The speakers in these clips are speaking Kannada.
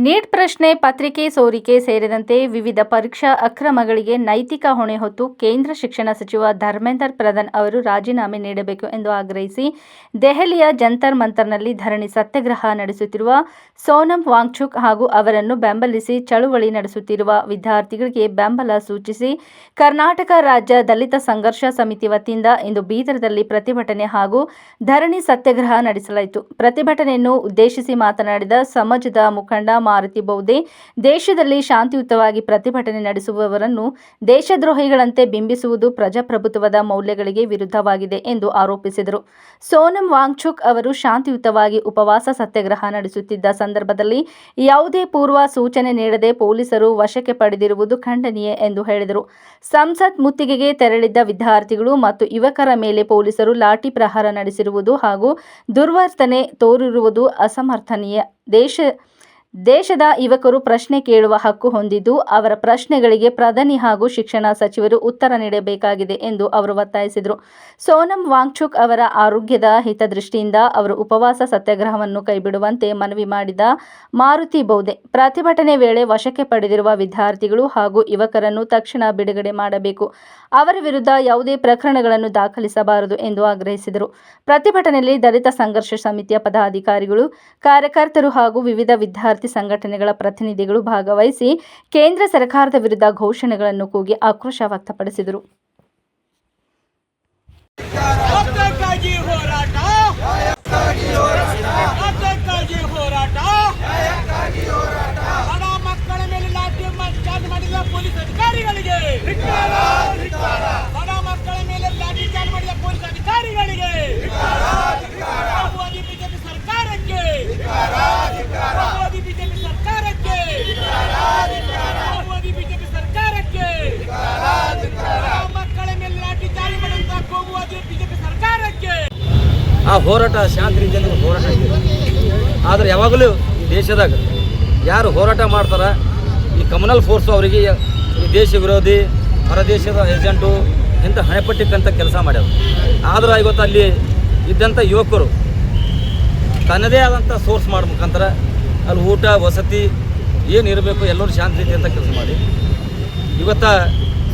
ನೀಟ್ ಪ್ರಶ್ನೆ ಪತ್ರಿಕೆ ಸೋರಿಕೆ ಸೇರಿದಂತೆ ವಿವಿಧ ಪರೀಕ್ಷಾ ಅಕ್ರಮಗಳಿಗೆ ನೈತಿಕ ಹೊಣೆ ಹೊತ್ತು ಕೇಂದ್ರ ಶಿಕ್ಷಣ ಸಚಿವ ಧರ್ಮೇಂದ್ರ ಪ್ರಧಾನ್ ಅವರು ರಾಜೀನಾಮೆ ನೀಡಬೇಕು ಎಂದು ಆಗ್ರಹಿಸಿ ದೆಹಲಿಯ ಜಂತರ್ ಮಂತರ್ನಲ್ಲಿ ಧರಣಿ ಸತ್ಯಾಗ್ರಹ ನಡೆಸುತ್ತಿರುವ ಸೋನಮ್ ವಾಂಗ್ಚುಕ್ ಹಾಗೂ ಅವರನ್ನು ಬೆಂಬಲಿಸಿ ಚಳುವಳಿ ನಡೆಸುತ್ತಿರುವ ವಿದ್ಯಾರ್ಥಿಗಳಿಗೆ ಬೆಂಬಲ ಸೂಚಿಸಿ ಕರ್ನಾಟಕ ರಾಜ್ಯ ದಲಿತ ಸಂಘರ್ಷ ಸಮಿತಿ ವತಿಯಿಂದ ಇಂದು ಬೀದರ್ದಲ್ಲಿ ಪ್ರತಿಭಟನೆ ಹಾಗೂ ಧರಣಿ ಸತ್ಯಾಗ್ರಹ ನಡೆಸಲಾಯಿತು. ಪ್ರತಿಭಟನೆಯನ್ನು ಉದ್ದೇಶಿಸಿ ಮಾತನಾಡಿದ ಸಮಾಜದ ಮುಖಂಡ ಮಾರುತಿ ಬೌದೆ, ದೇಶದಲ್ಲಿ ಶಾಂತಿಯುತವಾಗಿ ಪ್ರತಿಭಟನೆ ನಡೆಸುವವರನ್ನು ದೇಶದ್ರೋಹಿಗಳಂತೆ ಬಿಂಬಿಸುವುದು ಪ್ರಜಾಪ್ರಭುತ್ವದ ಮೌಲ್ಯಗಳಿಗೆ ವಿರುದ್ಧವಾಗಿದೆ ಎಂದು ಆರೋಪಿಸಿದರು. ಸೋನಮ್ ವಾಂಗ್ಚುಕ್ ಅವರು ಶಾಂತಿಯುತವಾಗಿ ಉಪವಾಸ ಸತ್ಯಾಗ್ರಹ ನಡೆಸುತ್ತಿದ್ದ ಸಂದರ್ಭದಲ್ಲಿ ಯಾವುದೇ ಪೂರ್ವ ಸೂಚನೆ ನೀಡದೆ ಪೊಲೀಸರು ವಶಕ್ಕೆ ಪಡೆದಿರುವುದು ಖಂಡನೀಯ ಎಂದು ಹೇಳಿದರು. ಸಂಸತ್ ಮುತ್ತಿಗೆಗೆ ತೆರಳಿದ್ದ ವಿದ್ಯಾರ್ಥಿಗಳು ಮತ್ತು ಯುವಕರ ಮೇಲೆ ಪೊಲೀಸರು ಲಾಠಿ ಪ್ರಹಾರ ನಡೆಸಿರುವುದು ಹಾಗೂ ದುರ್ವರ್ತನೆ ತೋರಿರುವುದು ಅಸಮರ್ಥನೀಯ. ದೇಶದ ಯುವಕರು ಪ್ರಶ್ನೆ ಕೇಳುವ ಹಕ್ಕು ಹೊಂದಿದ್ದು, ಅವರ ಪ್ರಶ್ನೆಗಳಿಗೆ ಪ್ರಧಾನಿ ಹಾಗೂ ಶಿಕ್ಷಣ ಸಚಿವರು ಉತ್ತರ ನೀಡಬೇಕಾಗಿದೆ ಎಂದು ಅವರು ಒತ್ತಾಯಿಸಿದರು. ಸೋನಮ್ ವಾಂಗ್ಚುಕ್ ಅವರ ಆರೋಗ್ಯದ ಹಿತದೃಷ್ಟಿಯಿಂದ ಅವರು ಉಪವಾಸ ಸತ್ಯಾಗ್ರಹವನ್ನು ಕೈಬಿಡುವಂತೆ ಮನವಿ ಮಾಡಿದ ಮಾರುತಿ ಬೌದೆ, ಪ್ರತಿಭಟನೆ ವೇಳೆ ವಶಕ್ಕೆ ಪಡೆದಿರುವ ವಿದ್ಯಾರ್ಥಿಗಳು ಹಾಗೂ ಯುವಕರನ್ನು ತಕ್ಷಣ ಬಿಡುಗಡೆ ಮಾಡಬೇಕು, ಅವರ ವಿರುದ್ಧ ಯಾವುದೇ ಪ್ರಕರಣಗಳನ್ನು ದಾಖಲಿಸಬಾರದು ಎಂದು ಆಗ್ರಹಿಸಿದರು. ಪ್ರತಿಭಟನೆಯಲ್ಲಿ ದಲಿತ ಸಂಘರ್ಷ ಸಮಿತಿಯ ಪದಾಧಿಕಾರಿಗಳು, ಕಾರ್ಯಕರ್ತರು ಹಾಗೂ ವಿವಿಧ ವಿದ್ಯಾರ್ಥಿ ಸಂಘಟನೆಗಳ ಪ್ರತಿನಿಧಿಗಳು ಭಾಗವಹಿಸಿ ಕೇಂದ್ರ ಸರ್ಕಾರದ ವಿರುದ್ಧ ಘೋಷಣೆಗಳನ್ನು ಕೂಗಿ ಆಕ್ರೋಶ ವ್ಯಕ್ತಪಡಿಸಿದರು. ಆ ಹೋರಾಟ ಶಾಂತಿ ರೀತಿಯಿಂದ ಹೋರಾಟ ಇದೆ. ಆದರೆ ಯಾವಾಗಲೂ ಈ ದೇಶದಾಗ ಯಾರು ಹೋರಾಟ ಮಾಡ್ತಾರೆ, ಈ ಕಮ್ಯುನಲ್ ಫೋರ್ಸು ಅವರಿಗೆ ಈ ದೇಶ ವಿರೋಧಿ ಹೊರದೇಶದ ಏಜೆಂಟು ಇಂಥ ಹಣೆಪಟ್ಟಿಕ್ಕಂಥ ಕೆಲಸ ಮಾಡ್ಯಾರ. ಆದ್ರೆ ಇವತ್ತು ಅಲ್ಲಿ ಇದ್ದಂಥ ಯುವಕರು ತನ್ನದೇ ಆದಂಥ ಸೋರ್ಸ್ ಮಾಡೋ ಮುಖಾಂತರ ಅಲ್ಲಿ ಊಟ ವಸತಿ ಏನು ಇರಬೇಕು ಎಲ್ಲರೂ ಶಾಂತಿ ರೀತಿ ಅಂತ ಕೆಲಸ ಮಾಡಿ ಇವತ್ತು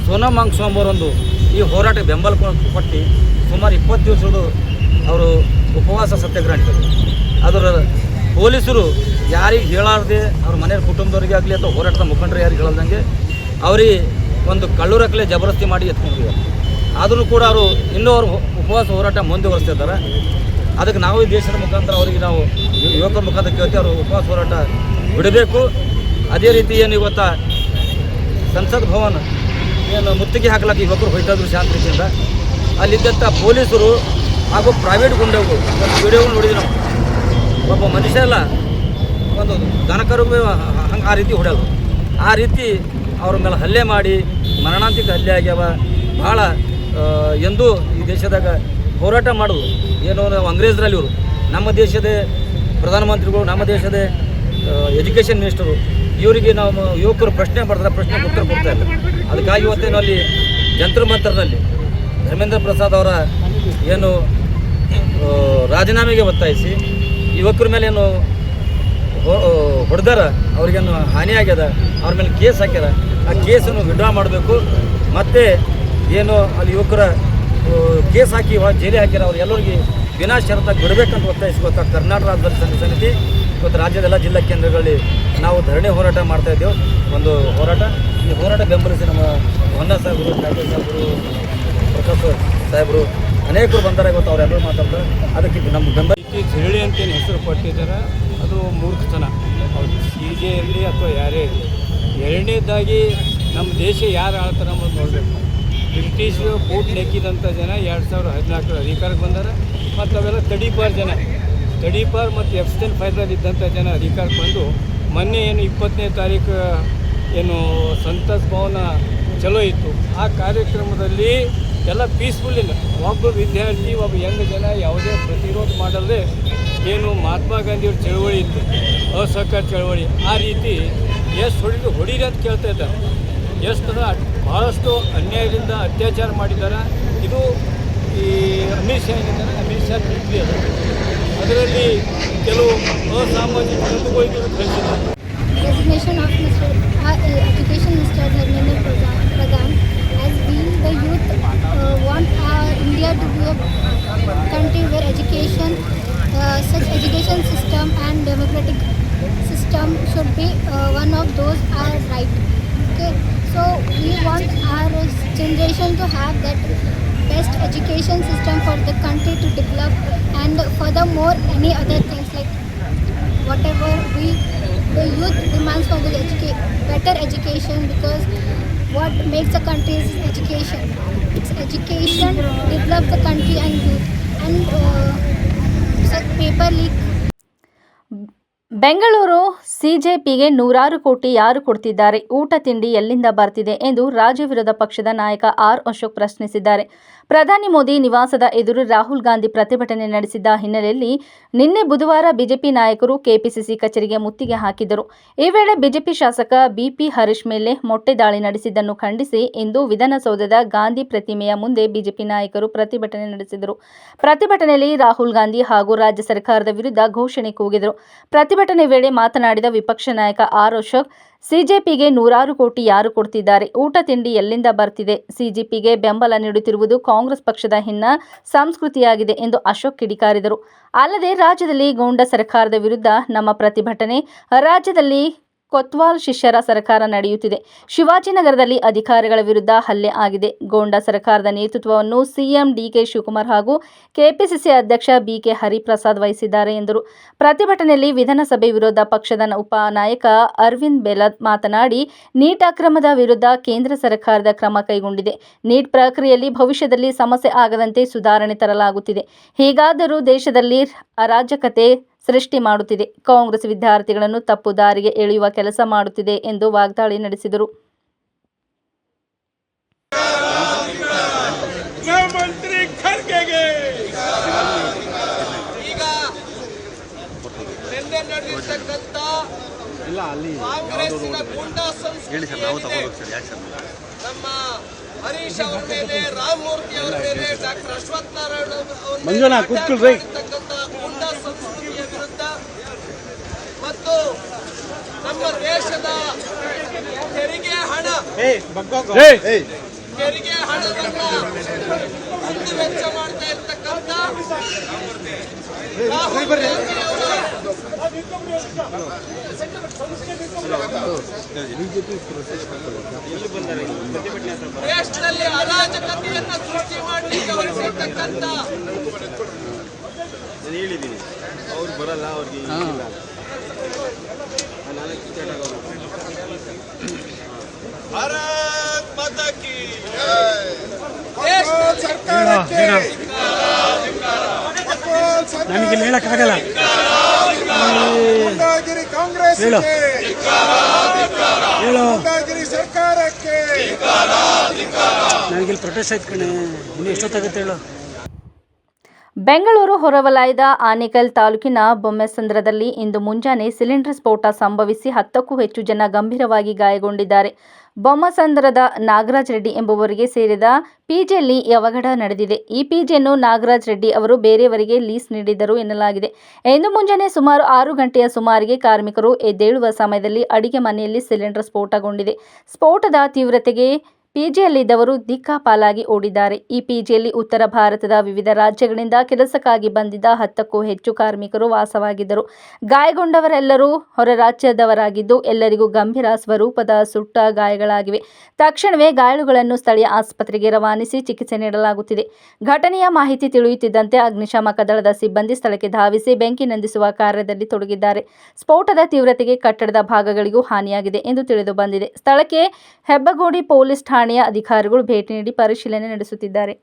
ಸೋನಮ್ ವಾಂಗ್ಚುಕ್ ಅವರೊಂದು ಈ ಹೋರಾಟಕ್ಕೆ ಬೆಂಬಲ ಕೊಟ್ಟು ಸುಮಾರು 20 ದಿವಸಗಳು ಅವರು ಉಪವಾಸ ಸತ್ಯಾಗ್ರಹ ನಡೆಸಿದರು. ಅದರ ಪೊಲೀಸರು ಯಾರಿಗೆ ಹೇಳಾರ್ದೆ ಅವ್ರ ಮನೆಯ ಕುಟುಂಬದವ್ರಿಗೆ ಆಗಲಿ ಅಥವಾ ಹೋರಾಟದ ಮುಖಂಡರು ಯಾರಿಗೆ ಹೇಳಲ್ದಂಗೆ ಅವ್ರಿಗೆ ಒಂದು ಕಳ್ಳೂರಕ್ಕಲೆ ಜಬರ್ದಸ್ತಿ ಮಾಡಿ ಎತ್ಕೊಂಡಿದ್ದಾರೆ. ಆದರೂ ಕೂಡ ಅವರು ಇನ್ನೂ ಅವರು ಉಪವಾಸ ಹೋರಾಟ ಮುಂದುವರಿಸ್ತಿದ್ದಾರೆ. ಅದಕ್ಕೆ ನಾವು ಈ ದೇಶದ ಮುಖಾಂತರ ಅವರಿಗೆ ನಾವು ಯುವಕರ ಮುಖಾಂತರ ಕೇಳ್ತೀವಿ, ಅವರು ಉಪವಾಸ ಹೋರಾಟ ಬಿಡಬೇಕು. ಅದೇ ರೀತಿ ಏನು ಇವತ್ತು ಸಂಸತ್ ಭವನ ಏನು ಮುತ್ತಿಗೆ ಹಾಕ್ಲಾಕ ಯುವಕರು ಹೋಯ್ತಾಯಿದ್ರು ಶಾಂತಿ ರೀತಿಯಿಂದ, ಅಲ್ಲಿದ್ದಂಥ ಪೊಲೀಸರು ಹಾಗೂ ಪ್ರೈವೇಟ್ ಗುಂಡಗಳು ಒಂದು ವಿಡಿಯೋಗಳು ನೋಡಿದ್ವಿ ನಾವು. ಒಬ್ಬ ಮನುಷ್ಯ ಅಲ್ಲ, ಒಂದು ದನಕರಿಗೆ ಹಂಗೆ ಆ ರೀತಿ ಹೊಡೆಯೋದು, ಆ ರೀತಿ ಅವ್ರ ಮೇಲೆ ಹಲ್ಲೆ ಮಾಡಿ ಮರಣಾಂತಿಕ ಹಲ್ಲೆ ಆಗ್ಯಾವ. ಭಾಳ ಎಂದೂ ಈ ದೇಶದಾಗ ಹೋರಾಟ ಮಾಡೋದು ಏನು ಅಂಗ್ರೇಜರಲ್ಲಿ ಇವರು ನಮ್ಮ ದೇಶದ ಪ್ರಧಾನಮಂತ್ರಿಗಳು, ನಮ್ಮ ದೇಶದ ಎಜುಕೇಷನ್ ಮಿನಿಸ್ಟರು, ಇವರಿಗೆ ನಾವು ಯುವಕರು ಪ್ರಶ್ನೆ ಮಾಡಿದ್ರೆ ಪ್ರಶ್ನೆಗೆ ಉತ್ತರ ಕೊಡ್ತಾ ಇಲ್ಲ. ಅದಕ್ಕಾಗಿ ಇವತ್ತೇನು ಅಲ್ಲಿ ಜಂತರ್ ಮಂತರ್ನಲ್ಲಿ ಧರ್ಮೇಂದ್ರ ಪ್ರಸಾದ್ ಅವರ ಏನು ರಾಜೀನಾಮೆಗೆ ಒತ್ತಾಯಿಸಿ ಯುವಕರ ಮೇಲೆ ಏನು ಹೊಡೆದಾರ, ಅವ್ರಿಗೇನು ಹಾನಿಯಾಗ್ಯದ, ಅವ್ರ ಮೇಲೆ ಕೇಸ್ ಹಾಕ್ಯಾರ, ಆ ಕೇಸನ್ನು ವಿಡ್ರಾ ಮಾಡಬೇಕು. ಮತ್ತು ಏನು ಅಲ್ಲಿ ಯುವಕರ ಕೇಸ್ ಹಾಕಿ ಜೈಲಿಗೆ ಹಾಕ್ಯಾರ ಅವ್ರು ಎಲ್ಲರಿಗೆ ವಿನಾ ಷರತ್ತಾಗಿ ಬಿಡಬೇಕಂತ ಒತ್ತಾಯಿಸಿ ಇವತ್ತು ಕರ್ನಾಟಕ ರಾಜ್ಯ ಸಂಘ ಸಮಿತಿ ಇವತ್ತು ರಾಜ್ಯದ ಎಲ್ಲ ಜಿಲ್ಲಾ ಕೇಂದ್ರಗಳಲ್ಲಿ ನಾವು ಧರಣಿ ಹೋರಾಟ ಮಾಡ್ತಾಯಿದ್ದೇವೆ. ಒಂದು ಹೋರಾಟ, ಈ ಹೋರಾಟ ಬೆಂಬಲಿಸಿ ನಮ್ಮ ಹೊನ್ನ ಸಾಹೇಬರು, ಠಾಕೂರ್ ಸಾಹೇಬರು, ಪ್ರಕಾಶ್ ಸಾಹೇಬರು ಅನೇಕರು ಬಂದರೆ ಇವತ್ತು ಅವರೆಲ್ಲರೂ ಮಾತಾಡ್ತಾರೆ. ಅದಕ್ಕೆ ನಮ್ಮ ಬೆಂಬಲ ಧರಣಿ ಅಂತೇನು ಹೆಸರು ಕೊಟ್ಟಿದ್ದಾರೆ, ಅದು ಮೂರ್ಖತನ. ಅವ್ರು CJ ಇರಲಿ ಅಥವಾ ಯಾರೇ ಇರಲಿ. ಎರಡನೇದಾಗಿ ನಮ್ಮ ದೇಶ ಯಾರು ಆಳ್ತಾರೆ ಅನ್ನೋದು ನೋಡಬೇಕು. ಬ್ರಿಟಿಷರು ಬೂಟ್ ನೆಕ್ಕಿದಂಥ ಜನ 2014 ಅಧಿಕಾರಕ್ಕೆ ಬಂದಾರೆ. ಮತ್ತು ಅವೆಲ್ಲ ತಡಿಪಾರ್ ಜನ, ತಡಿಪಾರ್ ಮತ್ತು ಎಫ್ಸ್ಟನ್ ಫೈದರ್ ಇದ್ದಂಥ ಜನ ಅಧಿಕಾರಕ್ಕೆ ಬಂದು ಮೊನ್ನೆ ಏನು 20ನೇ ತಾರೀಕು ಏನು ಸಂಸತ್ ಭವನ ಚಲೋ ಇತ್ತು, ಆ ಕಾರ್ಯಕ್ರಮದಲ್ಲಿ ಎಲ್ಲ ಪೀಸ್ಫುಲ್ಲಿಂದ ಒಬ್ಬ ವಿದ್ಯಾರ್ಥಿ, ಒಬ್ಬ ಯಂಗ್ ಜನ ಯಾವುದೇ ಪ್ರತಿರೋಧ ಮಾಡಲ್ಲದೆ ಏನು ಮಹಾತ್ಮ ಗಾಂಧಿಯವ್ರ ಚಳವಳಿ ಇತ್ತು, ಅಸಹಕಾರ ಚಳವಳಿ, ಆ ರೀತಿ ಎಷ್ಟು ಹೊಡೀರಿ ಅಂತ ಕೇಳ್ತಾ ಇದ್ದಾರೆ. ಎಷ್ಟು ಬಹಳಷ್ಟು ಅನ್ಯಾಯದಿಂದ ಅತ್ಯಾಚಾರ ಮಾಡಿದ್ದಾರೆ. ಇದು ಈ ಅಮಿತ್ ಶಾ ಏನಿದ್ದಾರೆ, ಅಮಿತ್ ಶಾ ತಿಳಿ ಅದು. ಅದರಲ್ಲಿ ಕೆಲವು ಅಸಾಮಾಜಿಕ ಕೃತ್ಯಗಳು ಕಳಿಸಿದ್ದಾರೆ. Resignation of Education Minister Dharmendra Pradhan, as we the youth want India to be a country where education, such education system and democratic system should be one of those are right. Okay, so we want our generation to have that best education system for the country to develop, and furthermore any other things like whatever the youth demands for the better education, because what makes a country is education. It's education develops the country and youth. And such paper leak. Bengaluru ಸಿಜೆಪಿಗೆ 100 ಕೋಟಿ ಯಾರು ಕೊಡ್ತಿದ್ದಾರೆ? ಊಟ ತಿಂಡಿ ಎಲ್ಲಿಂದ ಬರ್ತಿದೆ ಎಂದು ರಾಜ್ಯ ವಿರೋಧ ಪಕ್ಷದ ನಾಯಕ ಆರ್ ಅಶೋಕ್ ಪ್ರಶ್ನಿಸಿದ್ದಾರೆ. ಪ್ರಧಾನಿ ಮೋದಿ ನಿವಾಸದ ಎದುರು ರಾಹುಲ್ ಗಾಂಧಿ ಪ್ರತಿಭಟನೆ ನಡೆಸಿದ್ದ ಹಿನ್ನೆಲೆಯಲ್ಲಿ ನಿನ್ನೆ ಬುಧವಾರ ಬಿಜೆಪಿ ನಾಯಕರು ಕೆಪಿಸಿಸಿ ಕಚೇರಿಗೆ ಮುತ್ತಿಗೆ ಹಾಕಿದರು. ಈ ವೇಳೆ ಬಿಜೆಪಿ ಶಾಸಕ ಬಿಪಿ ಹರೀಶ್ ಮೇಲೆ ಮೊಟ್ಟೆ ದಾಳಿ ನಡೆಸಿದ್ದನ್ನು ಖಂಡಿಸಿ ಇಂದು ವಿಧಾನಸೌಧದ ಗಾಂಧಿ ಪ್ರತಿಮೆಯ ಮುಂದೆ ಬಿಜೆಪಿ ನಾಯಕರು ಪ್ರತಿಭಟನೆ ನಡೆಸಿದರು. ಪ್ರತಿಭಟನೆಯಲ್ಲಿ ರಾಹುಲ್ ಗಾಂಧಿ ಹಾಗೂ ರಾಜ್ಯ ಸರ್ಕಾರದ ವಿರುದ್ಧ ಘೋಷಣೆ ಕೂಗಿದರು. ಪ್ರತಿಭಟನೆ ವೇಳೆ ಮಾತನಾಡಿದ ವಿಪಕ್ಷ ನಾಯಕ ಆರ್ ಅಶೋಕ್, ಸಿಜೆಪಿಗೆ 100 ಕೋಟಿ ಯಾರು ಕೊಡ್ತಿದ್ದಾರೆ? ಊಟ ತಿಂಡಿ ಎಲ್ಲಿಂದ ಬರ್ತಿದೆ? ಸಿಜೆಪಿಗೆ ಬೆಂಬಲ ನೀಡುತ್ತಿರುವುದು ಕಾಂಗ್ರೆಸ್ ಪಕ್ಷದ ಸಂಸ್ಕೃತಿಯಾಗಿದೆ ಎಂದು ಅಶೋಕ್ ಕಿಡಿಕಾರಿದರು. ಅಲ್ಲದೆ ರಾಜ್ಯದಲ್ಲಿ ಗೂಂಡಾ ಸರ್ಕಾರದ ವಿರುದ್ಧ ನಮ್ಮ ಪ್ರತಿಭಟನೆ, ರಾಜ್ಯದಲ್ಲಿ ಕೊತ್ವಾಲ್ ಶಿಷ್ಯರ ಸರ್ಕಾರ ನಡೆಯುತ್ತಿದೆ. ಶಿವಾಜಿನಗರದಲ್ಲಿ ಅಧಿಕಾರಿಗಳ ವಿರುದ್ಧ ಹಲ್ಲೆ ಆಗಿದೆ. ಗೂಂಡಾ ಸರ್ಕಾರದ ನೇತೃತ್ವವನ್ನು ಸಿಎಂ ಡಿಕೆ ಶಿವಕುಮಾರ್ ಹಾಗೂ ಕೆಪಿಸಿಸಿ ಅಧ್ಯಕ್ಷ ಬಿಕೆ ಹರಿಪ್ರಸಾದ್ ವಹಿಸಿದ್ದಾರೆ ಎಂದರು. ಪ್ರತಿಭಟನೆಯಲ್ಲಿ ವಿಧಾನಸಭೆ ವಿರೋಧ ಪಕ್ಷದ ಉಪನಾಯಕ ಅರವಿಂದ್ ಬೆಲ್ಲದ್ ಮಾತನಾಡಿ, ನೀಟ್ ಅಕ್ರಮದ ವಿರುದ್ಧ ಕೇಂದ್ರ ಸರ್ಕಾರದ ಕ್ರಮ ಕೈಗೊಂಡಿದೆ. ನೀಟ್ ಪ್ರಕ್ರಿಯೆಯಲ್ಲಿ ಭವಿಷ್ಯದಲ್ಲಿ ಸಮಸ್ಯೆ ಆಗದಂತೆ ಸುಧಾರಣೆ ತರಲಾಗುತ್ತಿದೆ. ಹೀಗಾದರೂ ದೇಶದಲ್ಲಿ ಅರಾಜಕತೆ ಸೃಷ್ಟಿ ಮಾಡುತ್ತಿದೆ. ಕಾಂಗ್ರೆಸ್ ವಿದ್ಯಾರ್ಥಿಗಳನ್ನು ತಪ್ಪು ದಾರಿಗೆ ಎಳೆಯುವ ಕೆಲಸ ಮಾಡುತ್ತಿದೆ ಎಂದು ವಾಗ್ದಾಳಿ ನಡೆಸಿದರು. ಮಂತ್ರಿ ಖರ್ಗೆಗೆ ಈಗ ನಿನ್ನೆ ನಡೆದಿರ್ತಕ್ಕಂಥ ಕಾಂಗ್ರೆಸ್ಸಿನ ಗೂಂಡಾ ಸಂಸ್ಕೃತಿ ನಮ್ಮ ಹರೀಶ್ ಅವರ ಮೇಲೆ, ರಾಮಮೂರ್ತಿ ಅವರ ಮೇಲೆ, ಡಾಕ್ಟರ್ ಅಶ್ವಥ್ ನಾರಾಯಣ ಗೂಂಡಾ ಸಂಸ್ಕೃತಿಯ ವಿರುದ್ಧ ಮತ್ತು ನಮ್ಮ ದೇಶದ ತೆರಿಗೆ ಹಣವನ್ನ ದುಡ್ಡು ವೆಚ್ಚ ಮಾಡ್ತಾ ಇರ್ತಕ್ಕಂಥ ರಾಹುಲ್ ಗಾಂಧಿ ದೇಶದಲ್ಲಿ ಅರಾಜಕತೆಯನ್ನ ಸೃಷ್ಟಿ ಮಾಡಲಿಕ್ಕೆ ಹೊರಟಿರ್ತಕ್ಕಂಥ ಅವ್ರು ಬರಲ್ಲ, ಅವ್ರಿಗೆ ಭಾರತ್ ಮಾತಾ ಕಿ ಸರ್ಕಾರಕ್ಕೆ ನನಗೆ ಹೇಳಕ್ಕಾಗಲ್ಲ. ಕಾಂಗ್ರೆಸ್ ಸರ್ಕಾರಕ್ಕೆ ನನಗೆ ಪ್ರೊಟೆಸ್ಟ್ ಆಯ್ತು ಕಣೆ. ಇನ್ನು ಎಷ್ಟೊತ್ತಾಗುತ್ತೆ ಹೇಳು. ಬೆಂಗಳೂರು ಹೊರವಲಯದ ಆನೇಕಲ್ ತಾಲೂಕಿನ ಬೊಮ್ಮೆಸಂದ್ರದಲ್ಲಿ ಇಂದು ಮುಂಜಾನೆ ಸಿಲಿಂಡರ್ ಸ್ಫೋಟ ಸಂಭವಿಸಿ 10ಕ್ಕೂ ಹೆಚ್ಚು ಜನ ಗಂಭೀರವಾಗಿ ಗಾಯಗೊಂಡಿದ್ದಾರೆ. ಬೊಮ್ಮಸಂದ್ರದ ನಾಗರಾಜ್ ರೆಡ್ಡಿ ಎಂಬುವರಿಗೆ ಸೇರಿದ ಪಿಜಿಯಲ್ಲಿ ಈ ಅವಘಡ ನಡೆದಿದೆ. ಈ ಪಿಜಿಯನ್ನು ನಾಗರಾಜ್ ರೆಡ್ಡಿ ಅವರು ಬೇರೆಯವರಿಗೆ ಲೀಸ್ ನೀಡಿದ್ದರು ಎನ್ನಲಾಗಿದೆ. ಇಂದು ಮುಂಜಾನೆ ಸುಮಾರು 6 ಗಂಟೆಯ ಸುಮಾರಿಗೆ ಕಾರ್ಮಿಕರು ಎದ್ದೇಳುವ ಸಮಯದಲ್ಲಿ ಅಡಿಗೆ ಮನೆಯಲ್ಲಿ ಸಿಲಿಂಡರ್ ಸ್ಫೋಟಗೊಂಡಿದೆ. ಸ್ಫೋಟದ ತೀವ್ರತೆಗೆ ಪಿಜಿಯಲ್ಲಿದ್ದವರು ದಿಕ್ಕಾಪಾಲಾಗಿ ಓಡಿದ್ದಾರೆ. ಈ ಪಿಜಿಯಲ್ಲಿ ಉತ್ತರ ಭಾರತದ ವಿವಿಧ ರಾಜ್ಯಗಳಿಂದ ಕೆಲಸಕ್ಕಾಗಿ ಬಂದಿದ್ದ 10ಕ್ಕೂ ಹೆಚ್ಚು ಕಾರ್ಮಿಕರು ವಾಸವಾಗಿದ್ದರು. ಗಾಯಗೊಂಡವರೆಲ್ಲರೂ ಹೊರ ರಾಜ್ಯದವರಾಗಿದ್ದು ಎಲ್ಲರಿಗೂ ಗಂಭೀರ ಸ್ವರೂಪದ ಸುಟ್ಟ ಗಾಯಗಳಾಗಿವೆ. ತಕ್ಷಣವೇ ಗಾಯಾಳುಗಳನ್ನು ಸ್ಥಳೀಯ ಆಸ್ಪತ್ರೆಗೆ ರವಾನಿಸಿ ಚಿಕಿತ್ಸೆ ನೀಡಲಾಗುತ್ತಿದೆ. ಘಟನೆಯ ಮಾಹಿತಿ ತಿಳಿಯುತ್ತಿದ್ದಂತೆ ಅಗ್ನಿಶಾಮಕ ದಳದ ಸಿಬ್ಬಂದಿ ಸ್ಥಳಕ್ಕೆ ಧಾವಿಸಿ ಬೆಂಕಿ ನಂದಿಸುವ ಕಾರ್ಯದಲ್ಲಿ ತೊಡಗಿದ್ದಾರೆ. ಸ್ಫೋಟದ ತೀವ್ರತೆಗೆ ಕಟ್ಟಡದ ಭಾಗಗಳಿಗೂ ಹಾನಿಯಾಗಿದೆ ಎಂದು ತಿಳಿದು ಬಂದಿದೆ. ಸ್ಥಳಕ್ಕೆ ಹೆಬ್ಬಗೋಡಿ ಪೊಲೀಸ್ ಠಾಣೆಯ ಅಧಿಕಾರಿಗಳು ಭೇಟಿ ನೀಡಿ ಪರಿಶೀಲನೆ ನಡೆಸುತ್ತಿದ್ದಾರೆ.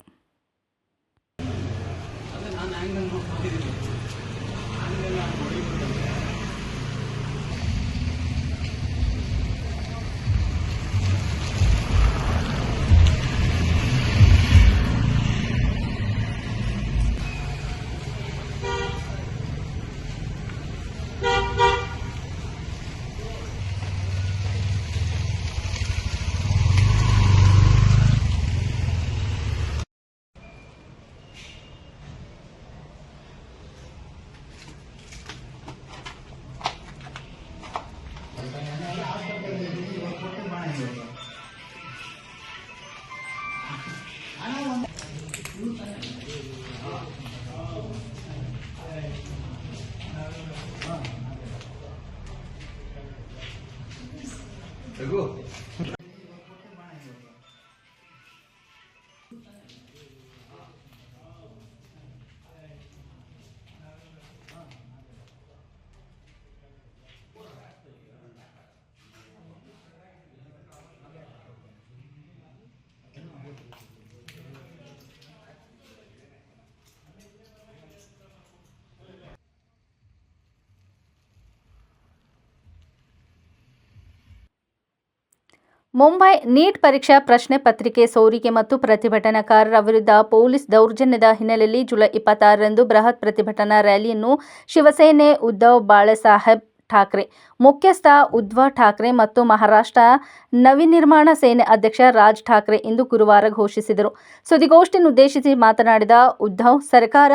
ಮುಂಬೈ ನೀಟ್ ಪರೀಕ್ಷಾ ಪ್ರಶ್ನೆ ಪತ್ರಿಕೆ ಸೋರಿಕೆ ಮತ್ತು ಪ್ರತಿಭಟನಾಕಾರರ ವಿರುದ್ಧ ಪೊಲೀಸ್ ದೌರ್ಜನ್ಯದ ಹಿನ್ನೆಲೆಯಲ್ಲಿ ಜುಲೈ 26ರಂದು ಬೃಹತ್ ಪ್ರತಿಭಟನಾ ರ್ಯಾಲಿಯನ್ನು ಶಿವಸೇನೆ ಉದ್ಧವ್ ಬಾಳಾಸಾಹೇಬ್ ಠಾಕ್ರೆ ಮುಖ್ಯಸ್ಥ ಉದ್ಧವ್ ಠಾಕ್ರೆ ಮತ್ತು ಮಹಾರಾಷ್ಟ್ರ ನವನಿರ್ಮಾಣ ಸೇನೆ ಅಧ್ಯಕ್ಷ ರಾಜ್ ಠಾಕ್ರೆ ಇಂದು ಗುರುವಾರ ಘೋಷಿಸಿದರು. ಸುದ್ದಿಗೋಷ್ಠಿಯನ್ನುದ್ದೇಶಿಸಿ ಮಾತನಾಡಿದ ಉದ್ಧವ್, ಸರ್ಕಾರ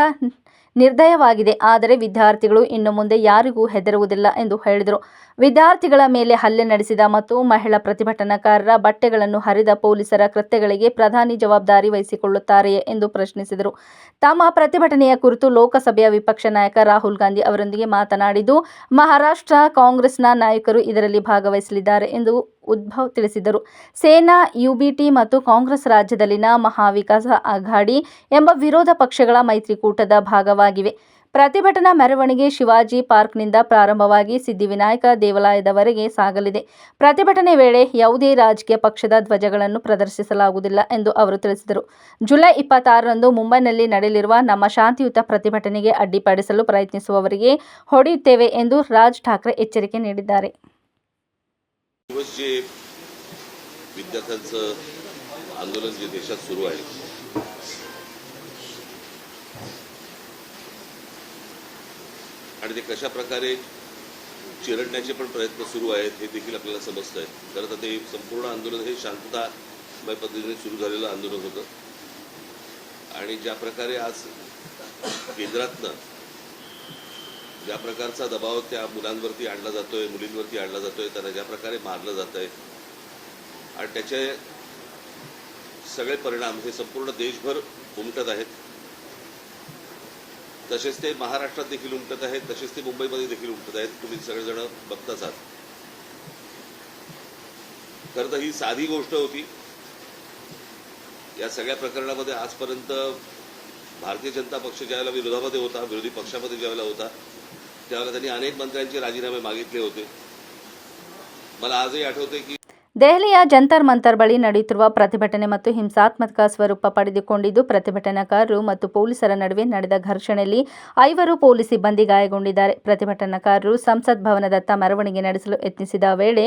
ನಿರ್ದಯವಾಗಿದೆ, ಆದರೆ ವಿದ್ಯಾರ್ಥಿಗಳು ಇನ್ನು ಮುಂದೆ ಯಾರಿಗೂ ಹೆದರುವುದಿಲ್ಲ ಎಂದು ಹೇಳಿದರು. ವಿದ್ಯಾರ್ಥಿಗಳ ಮೇಲೆ ಹಲ್ಲೆ ನಡೆಸಿದ ಮತ್ತು ಮಹಿಳಾ ಪ್ರತಿಭಟನಾಕಾರರ ಬಟ್ಟೆಗಳನ್ನು ಹರಿದ ಪೊಲೀಸರ ಕೃತ್ಯಗಳಿಗೆ ಪ್ರಧಾನಿ ಜವಾಬ್ದಾರಿ ವಹಿಸಿಕೊಳ್ಳುತ್ತಾರೆಯೇ ಎಂದು ಪ್ರಶ್ನಿಸಿದರು. ತಮ್ಮ ಪ್ರತಿಭಟನೆಯ ಕುರಿತು ಲೋಕಸಭೆಯ ವಿಪಕ್ಷ ನಾಯಕ ರಾಹುಲ್ ಗಾಂಧಿ ಅವರೊಂದಿಗೆ ಮಾತನಾಡಿದ್ದು, ಮಹಾರಾಷ್ಟ್ರ ಕಾಂಗ್ರೆಸ್ನ ನಾಯಕರು ಇದರಲ್ಲಿ ಭಾಗವಹಿಸಲಿದ್ದಾರೆ ಎಂದು ಉದ್ಧವ್ ತಿಳಿಸಿದರು. ಸೇನಾ, ಯುಬಿಟಿ ಮತ್ತು ಕಾಂಗ್ರೆಸ್ ರಾಜ್ಯದಲ್ಲಿನ ಮಹಾವಿಕಾಸ ಅಘಾಡಿ ಎಂಬ ವಿರೋಧ ಪಕ್ಷಗಳ ಮೈತ್ರಿಕೂಟದ ಭಾಗವಾಗಿವೆ. ಪ್ರತಿಭಟನಾ ಮೆರವಣಿಗೆ ಶಿವಾಜಿ ಪಾರ್ಕ್ನಿಂದ ಪ್ರಾರಂಭವಾಗಿ ಸಿದ್ಧಿವಿನಾಯಕ ದೇವಾಲಯದವರೆಗೆ ಸಾಗಲಿದೆ. ಪ್ರತಿಭಟನೆ ವೇಳೆ ಯಾವುದೇ ರಾಜಕೀಯ ಪಕ್ಷದ ಧ್ವಜಗಳನ್ನು ಪ್ರದರ್ಶಿಸಲಾಗುವುದಿಲ್ಲ ಎಂದು ಅವರು ತಿಳಿಸಿದರು. ಜುಲೈ 26ರಂದು ಮುಂಬೈನಲ್ಲಿ ನಡೆಯಲಿರುವ ನಮ್ಮ ಶಾಂತಿಯುತ ಪ್ರತಿಭಟನೆಗೆ ಅಡ್ಡಿಪಡಿಸಲು ಪ್ರಯತ್ನಿಸುವವರಿಗೆ ಹೊಡೆಯುತ್ತೇವೆ ಎಂದು ರಾಜ್ ಠಾಕ್ರೆ ಎಚ್ಚರಿಕೆ ನೀಡಿದ್ದಾರೆ. जे विद्यार्थ्यांचं आंदोलन जे देशात सुरू आहे आणि ते कशा प्रकारे चिरडण्याचे पण प्रयत्न सुरू आहेत हे देखील आपल्याला समजतंय. खरं तर ते संपूर्ण आंदोलन हे शांततामय पद्धतीने सुरू झालेलं आंदोलन होतं आणि ज्या प्रकारे आज केंद्रातनं ज्या प्रकारचा दबाव त्या मुलांवरती आणला जातोय, मुलींवरती आणला जातोय, त्यांना ज्या प्रकारे मारलं जातंय आणि त्याचे सगळे परिणाम हे संपूर्ण देशभर उमटत आहेत. तसेच ते महाराष्ट्रात देखील उमटत आहेत, तसेच ते मुंबईमध्ये देखील उमटत आहेत. तुम्ही सगळेजण बघताच आहात. खरं तर ही साधी गोष्ट होती. या सगळ्या प्रकरणामध्ये आजपर्यंत भारतीय जनता पक्ष ज्यावेळेला विरोधामध्ये होता, विरोधी पक्षामध्ये ज्यावेळेला होता, त्यावेळेला त्यांनी अनेक मंत्र्यांचे राजीनामे मागितले होते. मला आजही आठवते की ದೆಹಲಿಯ ಜಂತರ್ ಮಂತರ್ ಬಳಿ ನಡೆಯುತ್ತಿರುವ ಪ್ರತಿಭಟನೆ ಮತ್ತು ಹಿಂಸಾತ್ಮಕ ಸ್ವರೂಪ ಪಡೆದುಕೊಂಡಿದ್ದು, ಪ್ರತಿಭಟನಾಕಾರರು ಮತ್ತು ಪೊಲೀಸರ ನಡುವೆ ನಡೆದ ಘರ್ಷಣೆಯಲ್ಲಿ 5 ಪೊಲೀಸ್ ಸಿಬ್ಬಂದಿ ಗಾಯಗೊಂಡಿದ್ದಾರೆ. ಪ್ರತಿಭಟನಾಕಾರರು ಸಂಸತ್ ಭವನದತ್ತ ಮೆರವಣಿಗೆ ನಡೆಸಲು ಯತ್ನಿಸಿದ ವೇಳೆ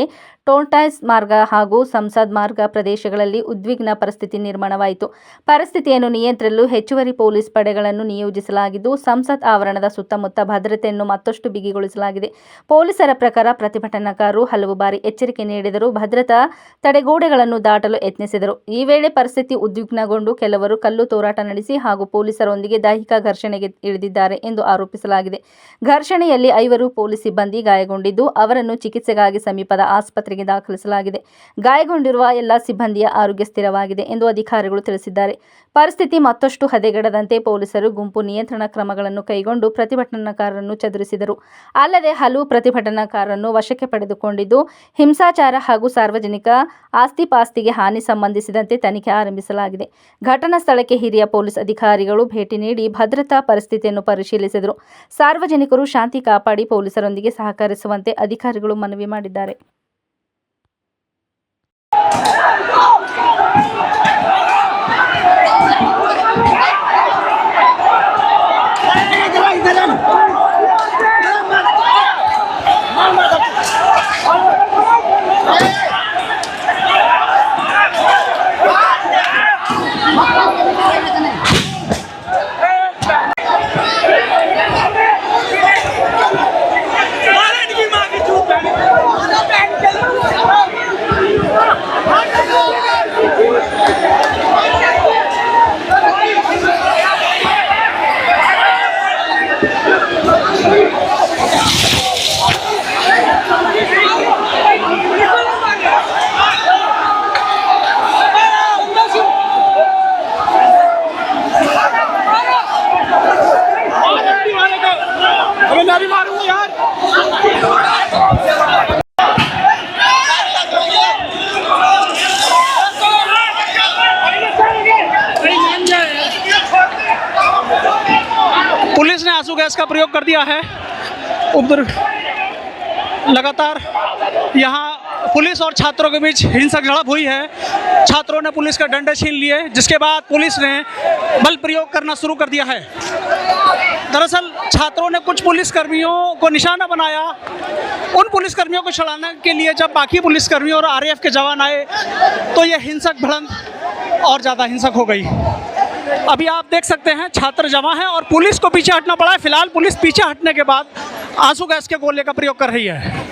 ಟೋಲ್ಟಾಯ್ಸ್ ಮಾರ್ಗ ಹಾಗೂ ಸಂಸದ್ ಮಾರ್ಗ ಪ್ರದೇಶಗಳಲ್ಲಿ ಉದ್ವಿಗ್ನ ಪರಿಸ್ಥಿತಿ ನಿರ್ಮಾಣವಾಯಿತು. ಪರಿಸ್ಥಿತಿಯನ್ನು ನಿಯಂತ್ರಿಸಲು ಹೆಚ್ಚುವರಿ ಪೊಲೀಸ್ ಪಡೆಗಳನ್ನು ನಿಯೋಜಿಸಲಾಗಿದ್ದು, ಸಂಸತ್ ಆವರಣದ ಸುತ್ತಮುತ್ತ ಭದ್ರತೆಯನ್ನು ಮತ್ತಷ್ಟು ಬಿಗಿಗೊಳಿಸಲಾಗಿದೆ. ಪೊಲೀಸರ ಪ್ರಕಾರ ಪ್ರತಿಭಟನಾಕಾರರು ಹಲವು ಬಾರಿ ಎಚ್ಚರಿಕೆ ನೀಡಿದರೂ ಭದ್ರತಾ ತಡೆಗೋಡೆಗಳನ್ನು ದಾಟಲು ಯತ್ನಿಸಿದರು. ಈ ವೇಳೆ ಪರಿಸ್ಥಿತಿ ಉದ್ವಿಗ್ನಗೊಂಡು ಕೆಲವರು ಕಲ್ಲು ತೂರಾಟ ನಡೆಸಿ ಹಾಗೂ ಪೊಲೀಸರೊಂದಿಗೆ ದೈಹಿಕ ಘರ್ಷಣೆಗೆ ಇಳಿದಿದ್ದಾರೆ ಎಂದು ಆರೋಪಿಸಲಾಗಿದೆ. ಘರ್ಷಣೆಯಲ್ಲಿ 5 ಪೊಲೀಸ್ ಸಿಬ್ಬಂದಿ ಗಾಯಗೊಂಡಿದ್ದು, ಅವರನ್ನು ಚಿಕಿತ್ಸೆಗಾಗಿ ಸಮೀಪದ ಆಸ್ಪತ್ರೆಗೆ ದಾಖಲಿಸಲಾಗಿದೆ. ಗಾಯಗೊಂಡಿರುವ ಎಲ್ಲ ಸಿಬ್ಬಂದಿಯ ಆರೋಗ್ಯ ಸ್ಥಿರವಾಗಿದೆ ಎಂದು ಅಧಿಕಾರಿಗಳು ತಿಳಿಸಿದ್ದಾರೆ. ಪರಿಸ್ಥಿತಿ ಮತ್ತಷ್ಟು ಹದಗೆಡದಂತೆ ಪೊಲೀಸರು ಗುಂಪು ನಿಯಂತ್ರಣ ಕ್ರಮಗಳನ್ನು ಕೈಗೊಂಡು ಪ್ರತಿಭಟನಾಕಾರರನ್ನು ಚದುರಿಸಿದರು. ಅಲ್ಲದೆ ಹಲವು ಪ್ರತಿಭಟನಾಕಾರರನ್ನು ವಶಕ್ಕೆ ಪಡೆದುಕೊಂಡಿದ್ದು, ಹಿಂಸಾಚಾರ ಹಾಗೂ ಸಾರ್ವಜನಿಕ ಆಸ್ತಿಪಾಸ್ತಿಗೆ ಹಾನಿ ಸಂಬಂಧಿಸಿದಂತೆ ತನಿಖೆ ಆರಂಭಿಸಲಾಗಿದೆ. ಘಟನಾ ಸ್ಥಳಕ್ಕೆ ಹಿರಿಯ ಪೊಲೀಸ್ ಅಧಿಕಾರಿಗಳು ಭೇಟಿ ನೀಡಿ ಭದ್ರತಾ ಪರಿಸ್ಥಿತಿಯನ್ನು ಪರಿಶೀಲಿಸಿದರು. ಸಾರ್ವಜನಿಕರು ಶಾಂತಿ ಕಾಪಾಡಿ ಪೊಲೀಸರೊಂದಿಗೆ ಸಹಕರಿಸುವಂತೆ ಅಧಿಕಾರಿಗಳು ಮನವಿ ಮಾಡಿದ್ದಾರೆ. गैस का प्रयोग कर दिया है। उधर लगातार यहाँ पुलिस और छात्रों के बीच हिंसक झड़प हुई है। छात्रों ने पुलिस का डंडे छीन लिए, जिसके बाद पुलिस ने बल प्रयोग करना शुरू कर दिया है। दरअसल छात्रों ने कुछ पुलिसकर्मियों को निशाना बनाया। उन पुलिसकर्मियों को छुड़ाने के लिए जब बाकी पुलिसकर्मियों और आरएएफ के जवान आए तो ये हिंसक भिड़ंत और ज़्यादा हिंसक हो गई। अभी आप देख सकते हैं छात्र जमा हैं और पुलिस को पीछे हटना पड़ा है। फिलहाल पुलिस पीछे हटने के बाद आंसू गैस के गोले का प्रयोग कर रही है।